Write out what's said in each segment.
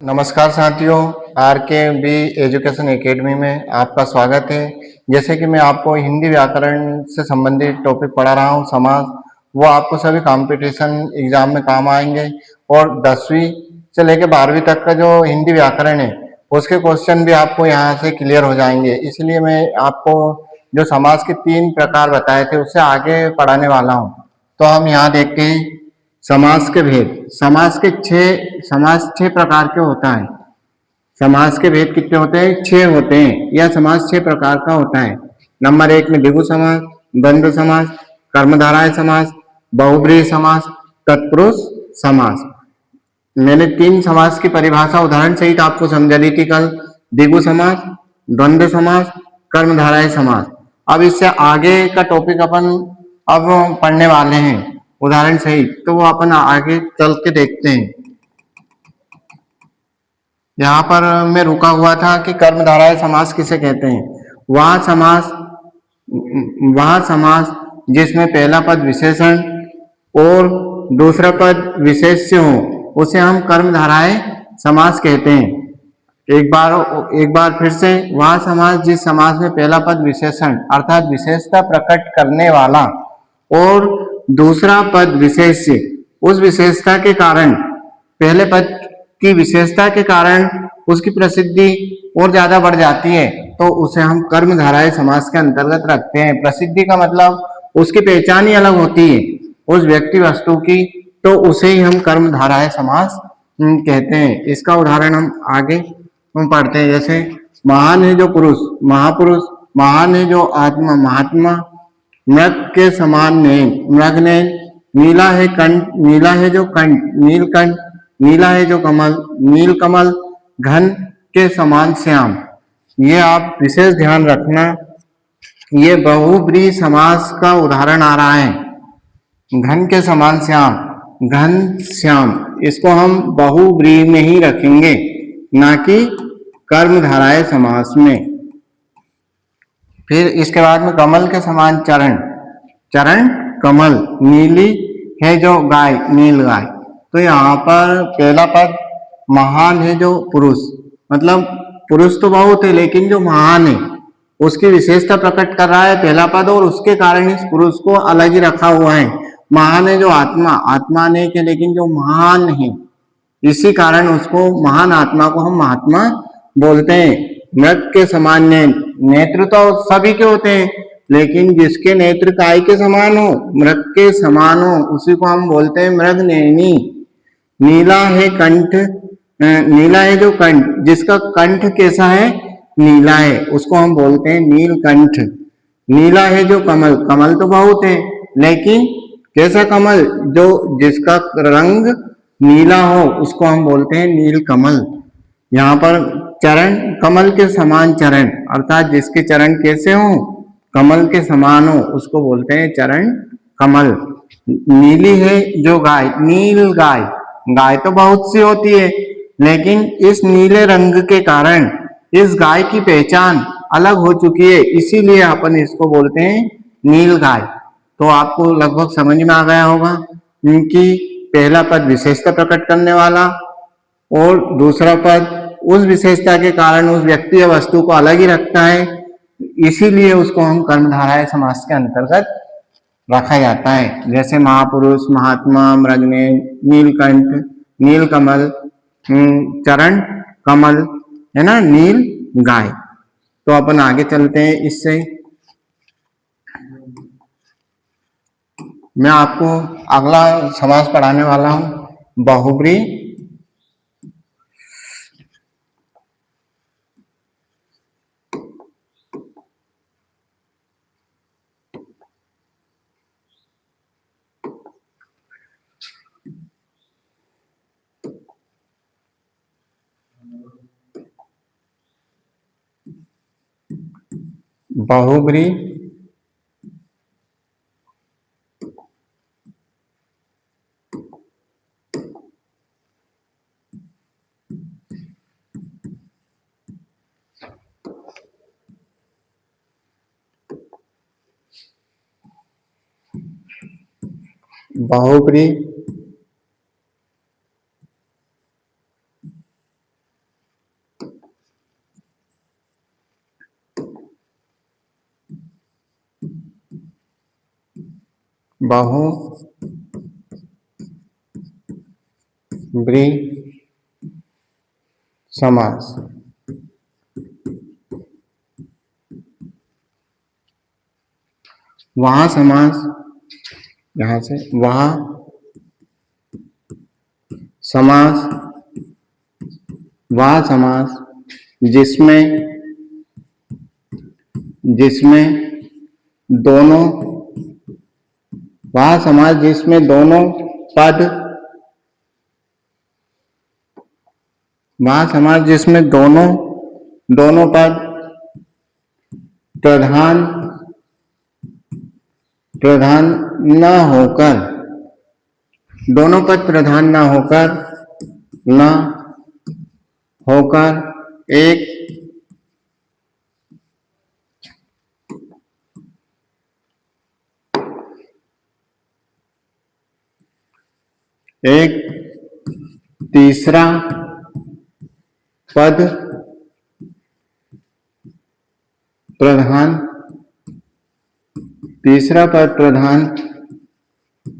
नमस्कार साथियों, आर के बी एजुकेशन एकेडमी में आपका स्वागत है। जैसे कि मैं आपको हिंदी व्याकरण से संबंधित टॉपिक पढ़ा रहा हूँ, समास, वो आपको सभी कंपटीशन एग्जाम में काम आएंगे। और 10वीं से लेकर 12वीं तक का जो हिंदी व्याकरण है उसके क्वेश्चन भी आपको यहाँ से क्लियर हो जाएंगे। इसलिए मैं आपको जो समास के 3 प्रकार बताए थे उससे आगे पढ़ाने वाला हूँ। तो हम यहाँ देखते हैं समास के भेद। समास छह प्रकार के होता है। समास के भेद कितने होते हैं? 6 होते हैं। यह समास 6 प्रकार का होता है। नंबर 1 में द्विगु समास, द्वंद्व समास, कर्मधारय समास, बहुब्रीहि समास, तत्पुरुष समास। मैंने 3 समास की परिभाषा उदाहरण सहित आपको समझा दी थी कल। द्विगु समास, द्वंद्व समास, कर्मधारय समास। अब इससे आगे का टॉपिक अपन अब पढ़ने वाले हैं उदाहरण सहित, तो वो अपन आगे चल के देखते हैं। यहाँ पर मैं रुका हुआ था कि कर्मधारय समास किसे कहते हैं। वह समास जिसमें पहला पद विशेषण और दूसरा पद विशेष्य हो उसे हम कर्मधारय समास कहते हैं। एक बार फिर से, वह समास जिस समास में पहला पद विशेषण अर्थात विशेषता प्रकट करने वाला और दूसरा पद विशेष्य, उस विशेषता के कारण, पहले पद की विशेषता के कारण उसकी प्रसिद्धि और ज्यादा बढ़ जाती है, तो उसे हम कर्मधारय समास के अंतर्गत रखते हैं। प्रसिद्धि का मतलब उसकी पहचान ही अलग होती है उस व्यक्ति वस्तु की, तो उसे ही हम कर्मधारय समास कहते हैं। इसका उदाहरण हम आगे पढ़ते हैं। जैसे महान है जो पुरुष, महापुरुष। महान है जो आत्मा, महात्मा। मृग के समान नैन, मृगनैन। नीला है कंठ, नीला है जो कंठ, नीलकंठ। नीला है जो कमल, नीलकमल। घन के समान श्याम। ये आप विशेष ध्यान रखना, ये बहुब्रीहि समास का उदाहरण आ रहा है। घन के समान श्याम, घन श्याम, इसको हम बहुब्रीहि में ही रखेंगे, ना कि कर्मधारय समास में। फिर इसके बाद में कमल के समान चरण, चरण कमल। नीली है जो गाय, नील गाय। तो यहाँ पर पहला पद महान है जो पुरुष, मतलब पुरुष तो बहुत है लेकिन जो महान है उसकी विशेषता प्रकट कर रहा है पहला पद, और उसके कारण इस पुरुष को अलग ही रखा हुआ है। महान है जो आत्मा, आत्मा ने के लेकिन जो महान है, इसी कारण उसको महान आत्मा को हम महात्मा बोलते हैं। मृग के समान नेत्र तो सभी के होते हैं, लेकिन जिसके नेत्र काय के समान हो, मृग के समान हो, उसी को हम बोलते हैं मृगनयनी। नीला है कंठ, नीला है जो कंठ, जिसका कंठ कैसा है? नीला है, उसको हम बोलते हैं नीलकंठ। नीला है जो कमल, कमल तो बहुत है लेकिन कैसा कमल? जो जिसका रंग नीला हो उसको हम बोलते हैं नीलकमल। यहाँ पर चरण, कमल के समान चरण, अर्थात जिसके चरण कैसे हो? कमल के समान हो, उसको बोलते हैं चरण कमल। नीली है जो गाय, नील गाय। गाय तो बहुत सी होती है लेकिन इस नीले रंग के कारण इस गाय की पहचान अलग हो चुकी है, इसीलिए अपन इसको बोलते हैं नील गाय। तो आपको लगभग समझ में आ गया होगा कि पहला पद विशेषता प्रकट करने वाला और दूसरा पद उस विशेषता के कारण उस व्यक्ति या वस्तु को अलग ही रखता है, इसीलिए उसको हम कर्मधारय समास के अंतर्गत रखा जाता है। जैसे महापुरुष, महात्मा, मृगनयन, नीलकंठ, नीलकमल, चरण कमल, है ना, नील गाय। तो अपन आगे चलते हैं। इससे मैं आपको अगला समास पढ़ाने वाला हूं, बहुब्रीहि। बहुब्रीहि बहुब्रीहि बहुब्री समास। वह समास, यहां से वह समास, वह समास जिसमें दोनों, वह समास जिसमें दोनों पद, वह समास जिसमें दोनों पद प्रधान न होकर, दोनों पद प्रधान न होकर एक तीसरा पद प्रधान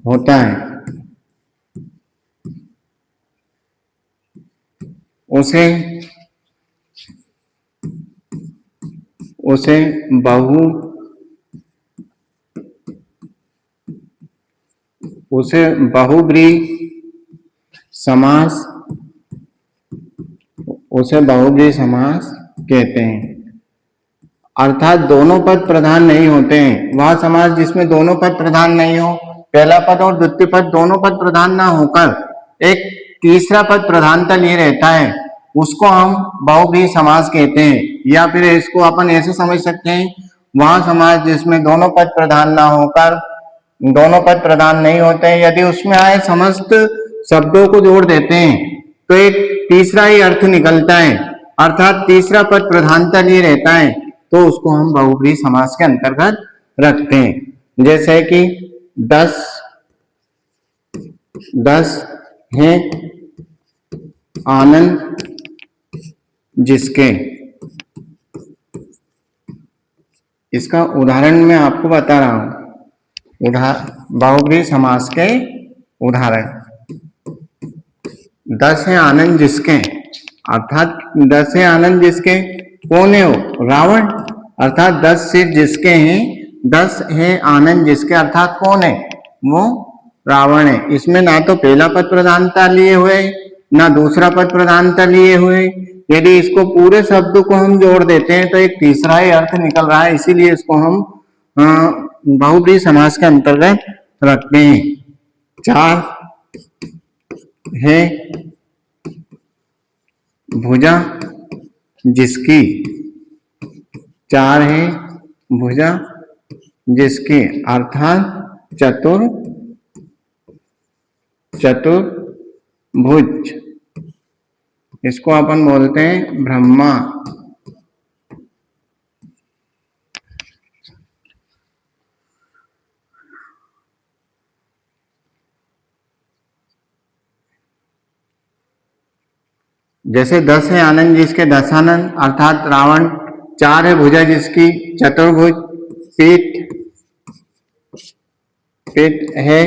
होता है, उसे बहुब्री समास कहते हैं। अर्थात दोनों पद प्रधान नहीं होते हैं। वह समास जिसमें दोनों पद प्रधान नहीं हो, पहला पद और द्वितीय पद दोनों पद प्रधान ना होकर एक तीसरा पद प्रधानता लिए रहता है, उसको हम बहुब्रीहि समास कहते हैं। या फिर इसको अपन ऐसे समझ सकते हैं, वह समास जिसमें दोनों पद प्रधान ना होकर, दोनों पद प्रधान नहीं होते हैं, यदि उसमें आए समस्त शब्दों को जोड़ देते हैं तो एक तीसरा ही अर्थ निकलता है, अर्थात तीसरा पद प्रधानता लिए रहता है, तो उसको हम बहुब्रीहि समास के अंतर्गत रखते हैं। जैसे कि 10 हैं आनंद जिसके, इसका उदाहरण मैं आपको बता रहा हूं, बहुब्रीहि समास के उदाहरण। 10 है आनंद जिसके, अर्थात 10 है आनंद जिसके, कौन है वो? रावण। अर्थात 10 सिर जिसके हैं, 10 है आनंद जिसके, अर्थात कौन है? वो रावण है। इसमें ना तो पहला पद प्रधानता लिए हुए, ना दूसरा पद प्रधानता लिए हुए। यदि इसको पूरे शब्द को हम जोड़ देते हैं तो एक तीसरा ही अर्थ निकल रहा है, इसीलिए इसको हम बहुब्रीहि समास के अंतर्गत रखते हैं। 4 है भुजा जिसकी, 4 है भुजा जिसकी, अर्थात चतुर्भुज, इसको अपन बोलते हैं ब्रह्मा। जैसे 10 है आनंद जिसके, दशानंद, अर्थात रावण। 4 है भुजा जिसकी, चतुर्भुज। पीठ है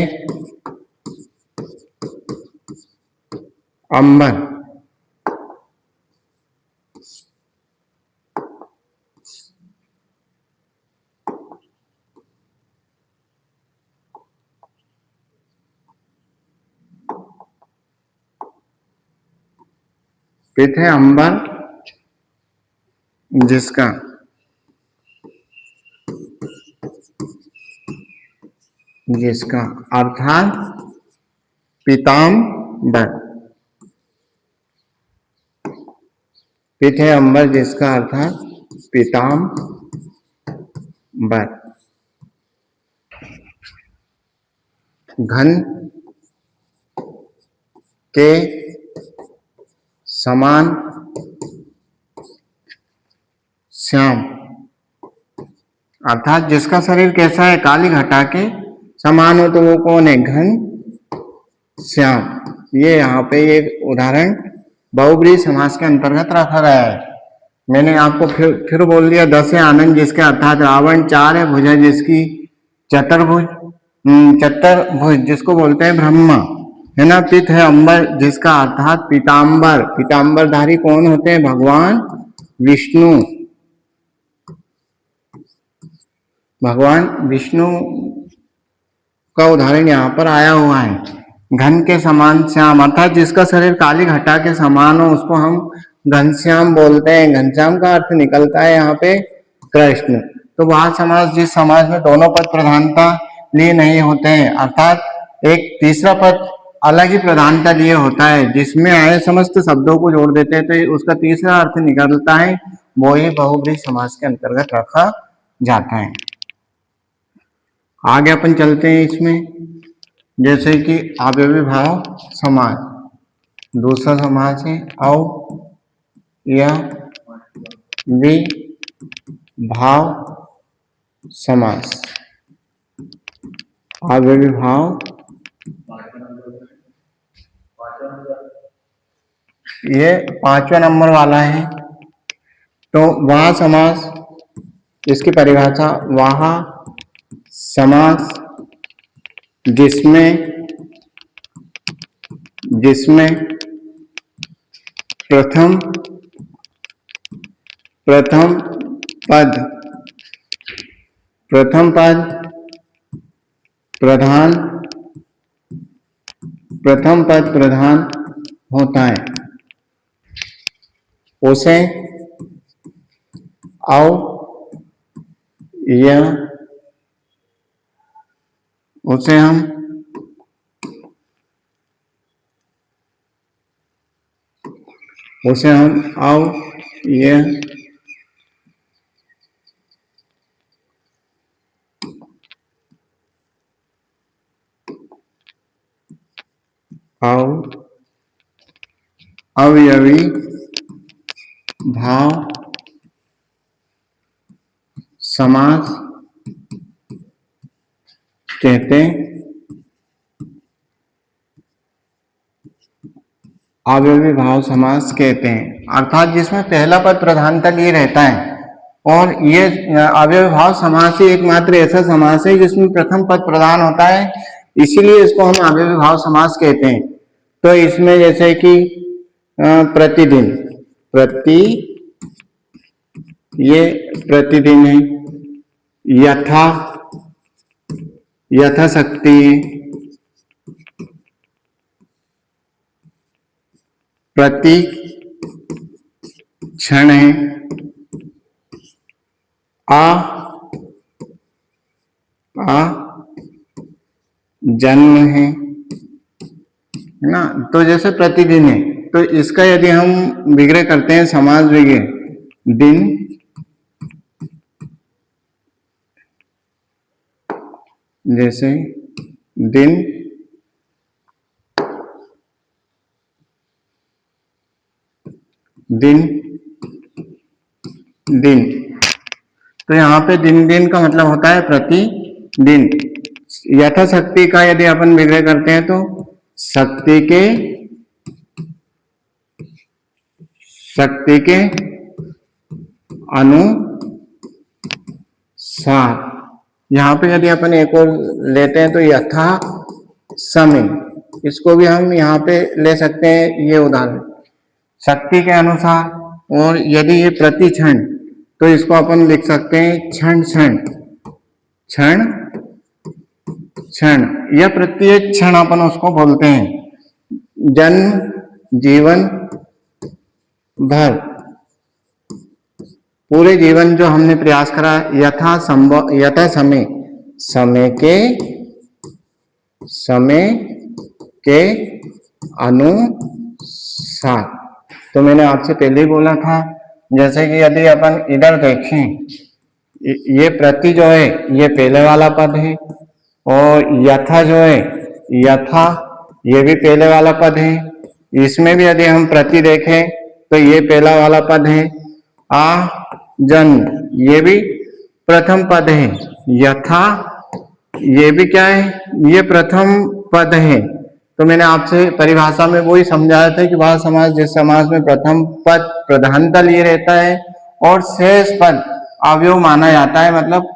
अंबर, पीठ है अंबर जिसका, अर्थात पीताम्बर। पीठ है अंबर जिसका, अर्थात पीताम्बर। घन के समान श्याम, अर्थात जिसका शरीर कैसा है? काली घटा के समान हो, तो वो कौन है? घन श्याम। ये यहाँ पे एक उदाहरण बहुब्रीहि समास के अंतर्गत रखा गया है। मैंने आपको फिर बोल दिया, 10 है आनंद जिसके, अर्थात रावण। 4 है भुजा जिसकी, चतुर्भुज। चतुर्भुज जिसको बोलते हैं ब्रह्मा, है ना। पित है अंबर जिसका अर्थात पीताम्बर, पीताम्बरधारी कौन होते हैं? भगवान विष्णु। भगवान विष्णु का उदाहरण यहाँ पर आया हुआ है। घन के समान श्याम, अर्थात जिसका शरीर काली घटा के समान हो उसको हम घनश्याम बोलते हैं। घनश्याम का अर्थ निकलता है यहाँ पे कृष्ण। तो वह समाज जिस समाज में दोनों पद प्रधानता लिए नहीं होते हैं, अर्थात एक तीसरा पद अलग ही प्रधानता लिए होता है, जिसमें आए समस्त शब्दों को जोड़ देते हैं तो उसका तीसरा अर्थ निकलता है, वो ही बहुब्रीहि समास के अंतर्गत रखा जाता है। आगे अपन चलते हैं इसमें, जैसे कि अवयवी भाव समास। दूसरा समास है अवयवी भाव समास। अवयवी भाव ये 5वां नंबर वाला है। तो वह समास, इसकी परिभाषा, वह समास जिसमें प्रथम पद प्रधान होता है, उसे हम अवयवी भाव समास कहते हैं। अवयवी भाव समास कहते हैं, अर्थात जिसमें पहला पद प्रधानता लिए रहता है। और ये अवयवी भाव समास ही एकमात्र ऐसा समास है जिसमें प्रथम पद प्रधान होता है, इसीलिए इसको हम अवयवी भाव समास कहते हैं। तो इसमें जैसे कि प्रतिदिन, ये प्रतिदिन है। यथाशक्ति, प्रति क्षण है। जन्म है ना। तो जैसे प्रतिदिन है, तो इसका यदि हम विग्रह करते हैं, समास विग्रह, दिन, जैसे दिन, तो यहाँ पे दिन का मतलब होता है प्रतिदिन। यथाशक्ति का यदि अपन विग्रह करते हैं तो शक्ति के अनुसार। यहाँ पे यदि अपन एक और लेते हैं तो यथा समय, इसको भी हम यहाँ पे ले सकते हैं, ये उदाहरण शक्ति के अनुसार। और यदि ये प्रति क्षण, तो इसको अपन लिख सकते हैं क्षण, या प्रत्येक क्षण अपन उसको बोलते हैं। जन्म, जीवन भर, पूरे जीवन जो हमने प्रयास करा, यथा समय के अनुसार। तो मैंने आपसे पहले ही बोला था, जैसे कि यदि अपन इधर देखें, ये प्रति जो है ये पहले वाला पद है, और यथा जो है, यथा ये भी पहले वाला पद है। इसमें भी यदि हम प्रति देखें तो ये पहला वाला पद है। जन्म, ये भी प्रथम पद है। यथा, ये भी क्या है, ये प्रथम पद है। तो मैंने आपसे परिभाषा में वही समझाया था कि वह समास जिस समास में प्रथम पद प्रधानता लिए रहता है और शेष पद अवयव माना जाता है, मतलब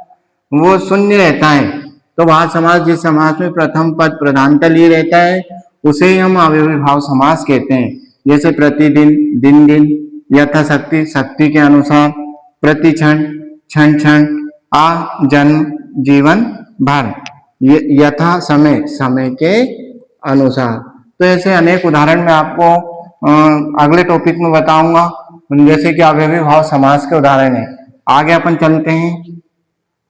वो शून्य रहता है, तो वह समास जिस समास में प्रथम पद प्रधानता लिए रहता है उसे ही हम अवयवी भाव समास कहते हैं। जैसे प्रतिदिन, दिन दिन, यथाशक्ति, शक्ति के अनुसार, प्रति क्षण, क्षण क्षण, आ जन्म, जीवन भर, यथा समय, समय के अनुसार। तो ऐसे अनेक उदाहरण मैं आपको अगले टॉपिक में बताऊंगा, जैसे कि अवयवी भाव समास के उदाहरण है। आगे अपन चलते हैं,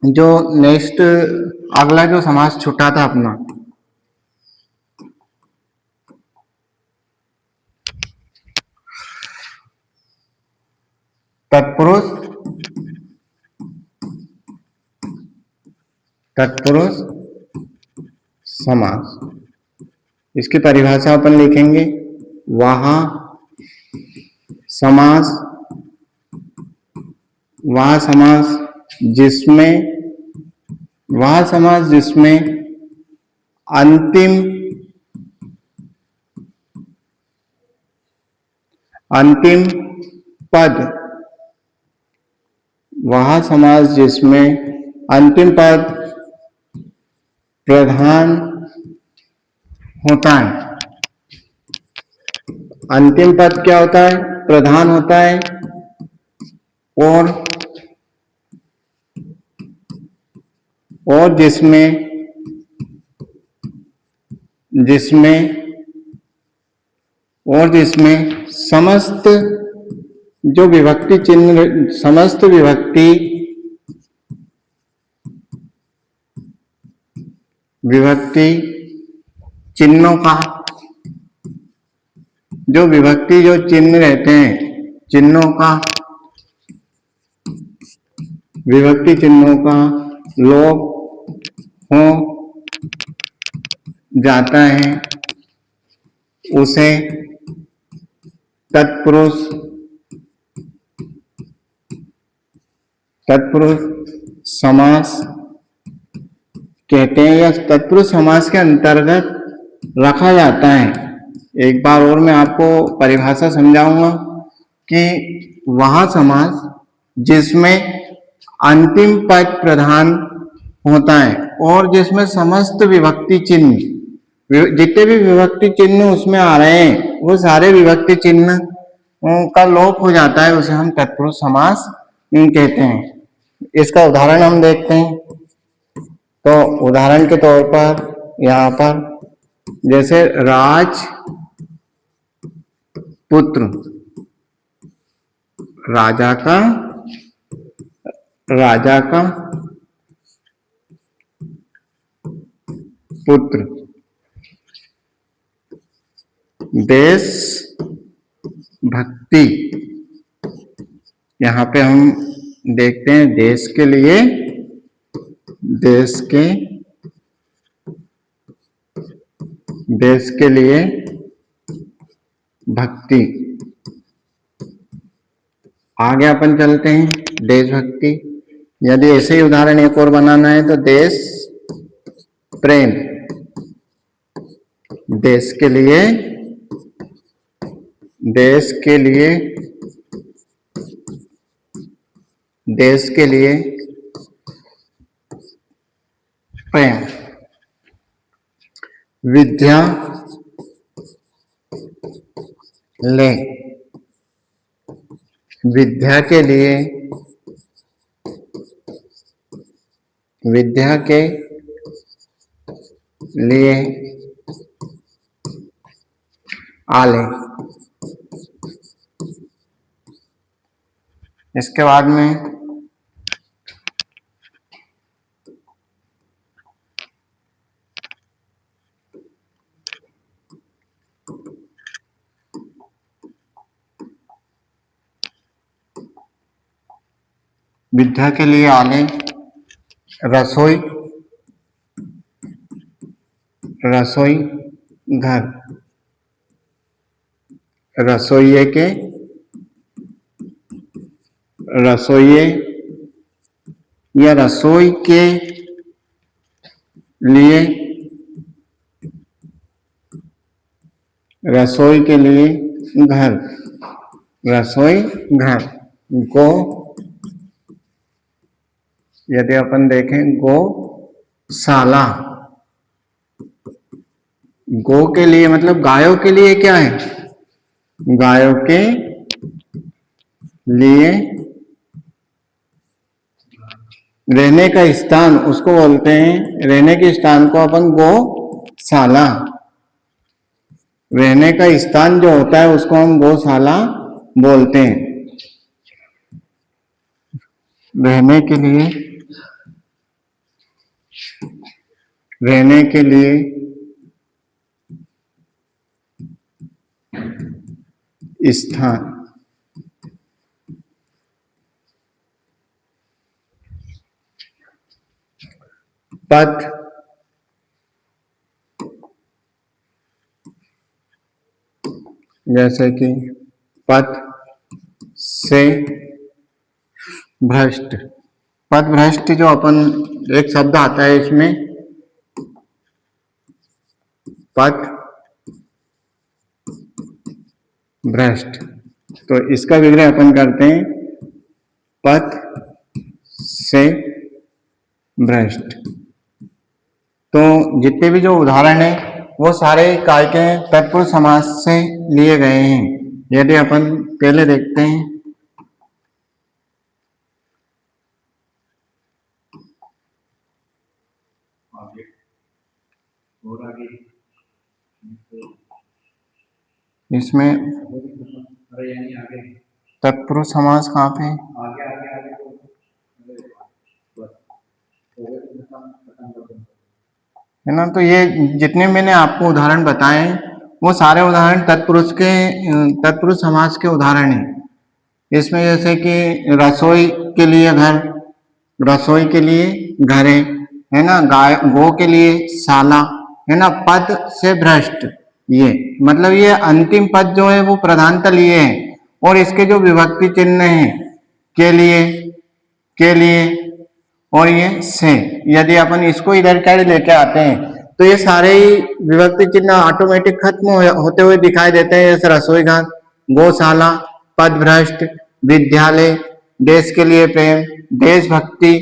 जो नेक्स्ट अगला जो समास छूटा था अपना, तत्पुरुष, तत्पुरुष समास। इसकी परिभाषा अपन लिखेंगे, वह समास, वह समास जिसमें, वह समास जिसमें अंतिम, अंतिम पद, वह समास जिसमें अंतिम पद प्रधान होता है। अंतिम पद क्या होता है? प्रधान होता है। और जिसमें, और जिसमें समस्त जो विभक्ति चिन्ह, समस्त विभक्ति चिन्हों का, जो विभक्ति जो चिन्ह रहते हैं, चिन्हों का, विभक्ति चिन्हों का लोप हो जाता है, उसे तत्पुरुष, तत्पुरुष समास कहते हैं, या तत्पुरुष समास के अंतर्गत रखा जाता है। एक बार और मैं आपको परिभाषा समझाऊंगा कि वह समास जिसमें अंतिम पद प्रधान होता है और जिसमें समस्त विभक्ति चिन्ह, जितने भी विभक्ति चिन्ह उसमें आ रहे हैं वो सारे विभक्ति चिन्ह का लोप हो जाता है, उसे हम तत्पुरुष समास कहते हैं। इसका उदाहरण हम देखते हैं। तो उदाहरण के तौर पर यहाँ पर जैसे राज पुत्र, राजा का, राजा का पुत्र, देश भक्ति, यहाँ पे हम देखते हैं देश के लिए, देश के लिए भक्ति। आगे अपन चलते हैं, देशभक्ति। यदि ऐसे ही उदाहरण एक और बनाना है तो देश प्रेम, देश के लिए, देश के लिए, देश के लिए प्रेम। विद्या ले, विद्या के लिए, विद्या के लिए आले। इसके बाद में विद्या के लिए आले, रसोई, रसोई घर, रसोइये के, रसोइये या रसोई के लिए, रसोई के लिए घर, रसोई घर। गो, यदि अपन देखें गो साला। गो के लिए मतलब गायों के लिए क्या है? गायों के लिए रहने का स्थान उसको बोलते हैं, रहने के स्थान को अपन गौशाला। रहने का स्थान जो होता है उसको हम गौशाला बोलते हैं। रहने के लिए, रहने के लिए स्थान, पथ, जैसे कि पथ से भ्रष्ट। पथ भ्रष्ट जो अपन एक शब्द आता है इसमें, पथ भ्रष्ट, तो इसका विग्रह अपन करते हैं पथ से भ्रष्ट। तो जितने भी जो उदाहरण है वो सारे काय के तत्पुरुष समास से लिए गए हैं। यदि अपन पहले देखते हैं, इसमें तत्पुरुष समास कहाँ पे है ना? तो ये जितने मैंने आपको उदाहरण बताए वो सारे उदाहरण तत्पुरुष समास के उदाहरण हैं। इसमें जैसे कि रसोई के लिए घर, रसोई के लिए घरे, है ना? गाय गो के लिए शाला, है ना? पद से भ्रष्ट, ये मतलब ये अंतिम पद जो है वो प्रधानता लिए है, और इसके जो विभक्ति चिन्ह है के लिए और ये से, यदि अपन इसको इधर कैड लेके आते हैं तो ये सारे ही विभक्ति चिन्ह ऑटोमेटिक खत्म होते हुए दिखाई देते हैं। जैसे रसोई घर, गौशाला, पद भ्रष्ट, विद्यालय, देश के लिए प्रेम, देशभक्ति,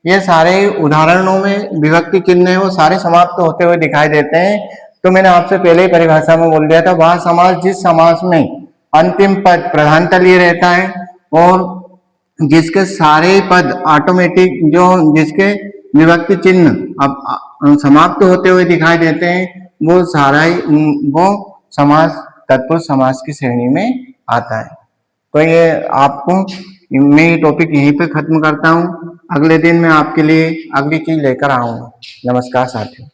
ये सारे उदाहरणों में विभक्ति चिन्ह है वो सारे समाप्त होते हुए दिखाई देते हैं। तो मैंने आपसे पहले ही परिभाषा में बोल दिया था, वह समास जिस समास में अंतिम पद प्रधानता लिए रहता है और जिसके सारे पद ऑटोमेटिक जो जिसके विभक्ति चिन्ह अब समाप्त होते हुए दिखाई देते हैं, वो सारा ही वो समास तत्पुरुष समास की श्रेणी में आता है। तो ये आपको मैं ये टॉपिक यहीं पे खत्म करता हूँ। अगले दिन मैं आपके लिए अगली चीज लेकर आऊंगा। नमस्कार साथियों।